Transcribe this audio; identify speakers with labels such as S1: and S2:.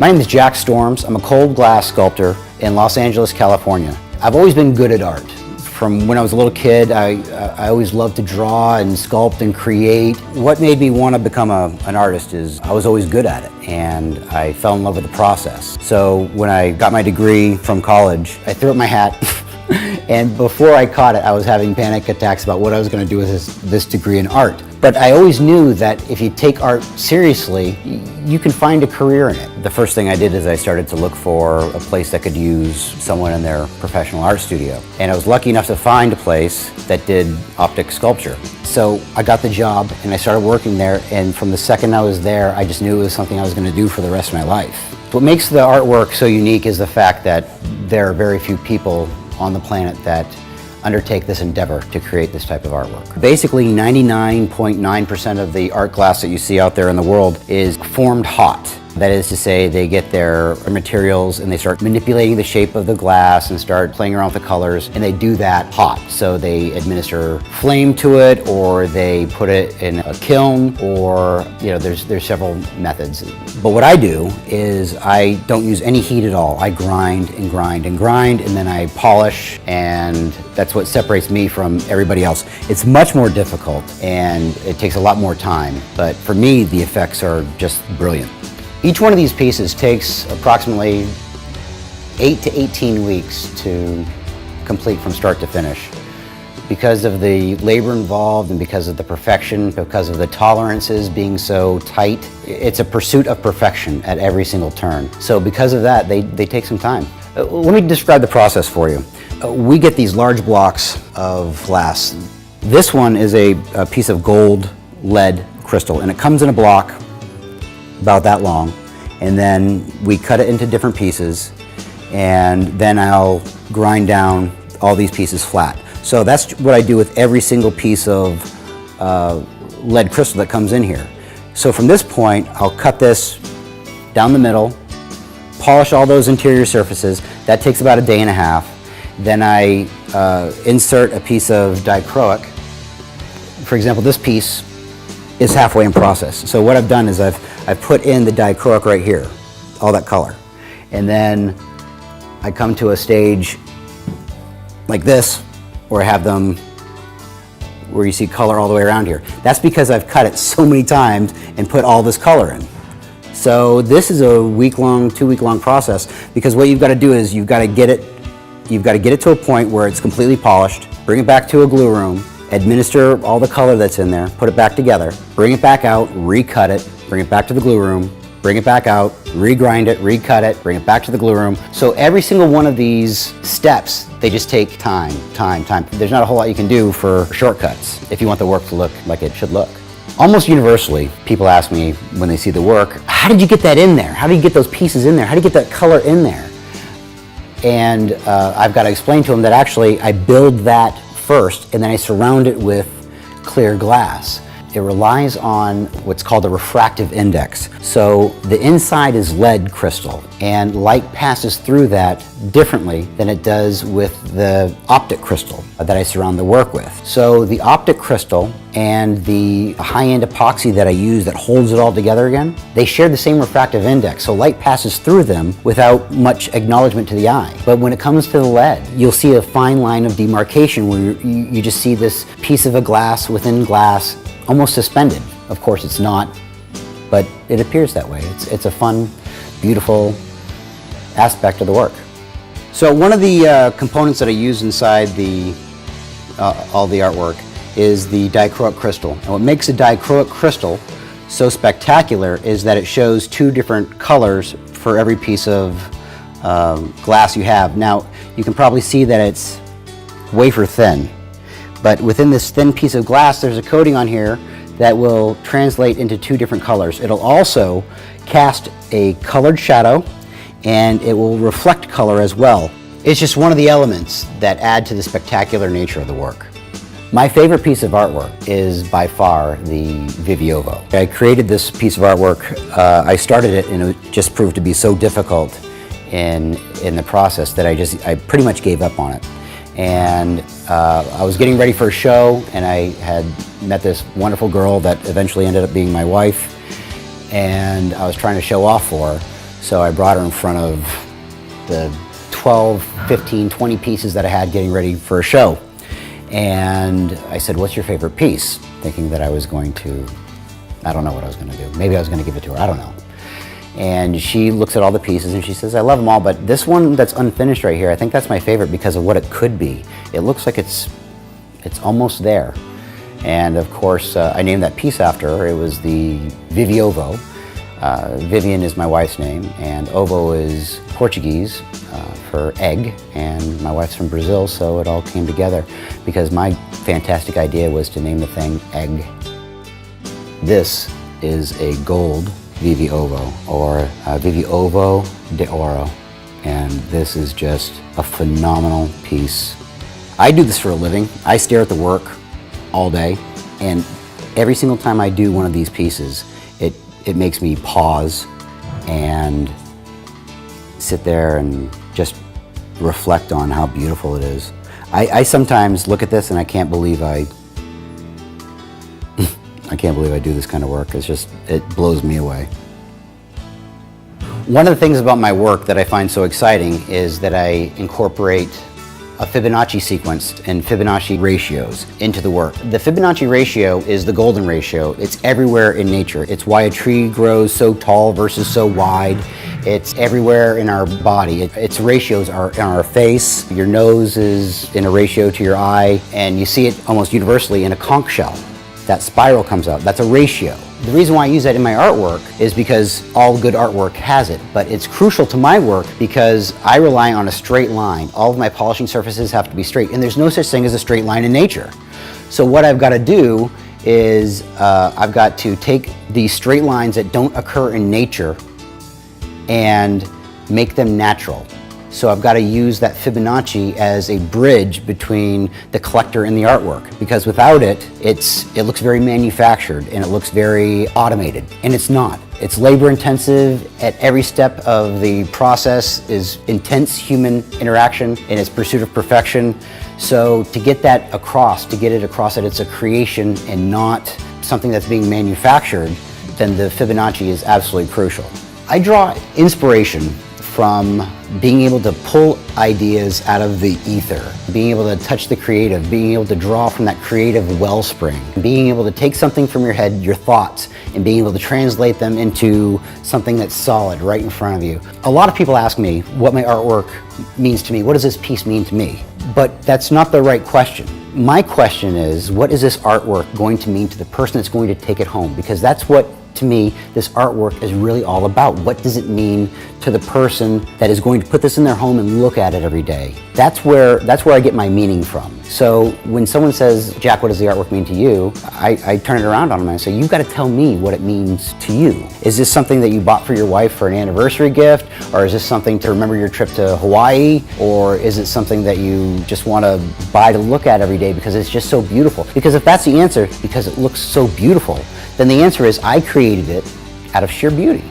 S1: My name is Jack Storms. I'm a cold glass sculptor in Los Angeles, California. I've always been good at art. From when I was a little kid, I always loved to draw and sculpt and create. What made me want to become an artist is I was always good at it, and I fell in love with the process. So when I got my degree from college, I threw up my hat. And before I caught it, I was having panic attacks about what I was going to do with this degree in art. But I always knew that if you take art seriously, you can find a career in it. The first thing I did is I started to look for a place that could use someone in their professional art studio. And I was lucky enough to find a place that did optic sculpture. So I got the job and I started working there, and from the second I was there, I just knew it was something I was going to do for the rest of my life. What makes the artwork so unique is the fact that there are very few people on the planet that undertake this endeavor to create this type of artwork. Basically, 99.9% of the art glass that you see out there in the world is formed hot. That is to say, they get their materials and they start manipulating the shape of the glass and start playing around with the colors, and they do that hot. So they administer flame to it, or they put it in a kiln, or there's several methods. But what I do is I don't use any heat at all. I grind and grind and grind, and then I polish, and that's what separates me from everybody else. It's much more difficult and it takes a lot more time, but for me the effects are just brilliant. Each one of these pieces takes approximately 8 to 18 weeks to complete from start to finish. Because of the labor involved and because of the perfection, because of the tolerances being so tight, it's a pursuit of perfection at every single turn. So because of that, they take some time. Let me describe the process for you. We get these large blocks of glass. This one is a piece of gold lead crystal, and it comes in a block about that long, and then we cut it into different pieces, and then I'll grind down all these pieces flat. So that's what I do with every single piece of lead crystal that comes in here. So from this point, I'll cut this down the middle, polish all those interior surfaces. That takes about a day and a half. Then I insert a piece of dichroic. For example, this piece is halfway in process. So what I've done is I've put in the dichroic right here, all that color. And then I come to a stage like this, where I have them, where you see color all the way around here. That's because I've cut it so many times and put all this color in. So this is a week-long, 2-week-long process, because what you've got to do is you've got to get it to a point where it's completely polished, bring it back to a glue room, administer all the color that's in there, put it back together, bring it back out, recut it, bring it back to the glue room, bring it back out, regrind it, recut it, bring it back to the glue room. So every single one of these steps, they just take time. There's not a whole lot you can do for shortcuts if you want the work to look like it should look. Almost universally, people ask me when they see the work, how did you get that in there? How did you get those pieces in there? How did you get that color in there? And I've got to explain to them that actually I build that first, and then I surround it with clear glass. It relies on what's called a refractive index. So the inside is lead crystal, and light passes through that differently than it does with the optic crystal that I surround the work with. So the optic crystal and the high-end epoxy that I use that holds it all together again, they share the same refractive index, so light passes through them without much acknowledgement to the eye. But when it comes to the lead, you'll see a fine line of demarcation where you just see this piece of a glass within glass, almost suspended. Of course it's not, but it appears that way. It's a fun, beautiful aspect of the work. So one of the components that I use inside all the artwork is the dichroic crystal. And what makes a dichroic crystal so spectacular is that it shows 2 different colors for every piece of glass you have. Now, you can probably see that it's wafer thin, but within this thin piece of glass, there's a coating on here that will translate into 2 different colors. It'll also cast a colored shadow, and it will reflect color as well. It's just one of the elements that add to the spectacular nature of the work. My favorite piece of artwork is by far the Viviovo. I created this piece of artwork, I started it, and it just proved to be so difficult in the process that I pretty much gave up on it. And I was getting ready for a show, and I had met this wonderful girl that eventually ended up being my wife, and I was trying to show off for her. So I brought her in front of the 12, 15, 20 pieces that I had getting ready for a show. And I said, what's your favorite piece? Thinking that I was going to, I don't know what I was going to do. Maybe I was going to give it to her, I don't know. And she looks at all the pieces and she says, I love them all, but this one that's unfinished right here, I think that's my favorite because of what it could be. It looks like it's almost there. And of course, I named that piece after her. It was the Viviovo. Vivian is my wife's name, and ovo is Portuguese for egg, and my wife's from Brazil, so it all came together because my fantastic idea was to name the thing Egg. This is a gold Viviovo, or Viviovo de Oro, and this is just a phenomenal piece. I do this for a living. I stare at the work all day, and every single time I do one of these pieces, it makes me pause and sit there and just reflect on how beautiful it is. I sometimes look at this and I can't believe I can't believe I do this kind of work. It blows me away. One of the things about my work that I find so exciting is that I incorporate a Fibonacci sequence and Fibonacci ratios into the work. The Fibonacci ratio is the golden ratio. It's everywhere in nature. It's why a tree grows so tall versus so wide. It's everywhere in our body. Its ratios are in our face. Your nose is in a ratio to your eye, and you see it almost universally in a conch shell. That spiral comes out. That's a ratio. The reason why I use that in my artwork is because all good artwork has it, but it's crucial to my work because I rely on a straight line. All of my polishing surfaces have to be straight, and there's no such thing as a straight line in nature. So what I've got to do is I've got to take these straight lines that don't occur in nature and make them natural. So I've got to use that Fibonacci as a bridge between the collector and the artwork, because without it, it looks very manufactured and it looks very automated, and it's not. It's labor intensive. At every step of the process is intense human interaction in its pursuit of perfection. So to get that across, to get it across that it's a creation and not something that's being manufactured, then the Fibonacci is absolutely crucial. I draw inspiration from being able to pull ideas out of the ether, being able to touch the creative, being able to draw from that creative wellspring, being able to take something from your head, your thoughts, and being able to translate them into something that's solid right in front of you. A lot of people ask me what my artwork means to me. What does this piece mean to me? But that's not the right question. My question is, what is this artwork going to mean to the person that's going to take it home? Because that's what, to me, this artwork is really all about. What does it mean to the person that is going to put this in their home and look at it every day? That's where I get my meaning from. So when someone says, Jack, what does the artwork mean to you? I turn it around on them and I say, you've got to tell me what it means to you. Is this something that you bought for your wife for an anniversary gift? Or is this something to remember your trip to Hawaii? Or is it something that you just want to buy to look at every day because it's just so beautiful? Because if that's the answer, because it looks so beautiful, then the answer is I created it out of sheer beauty.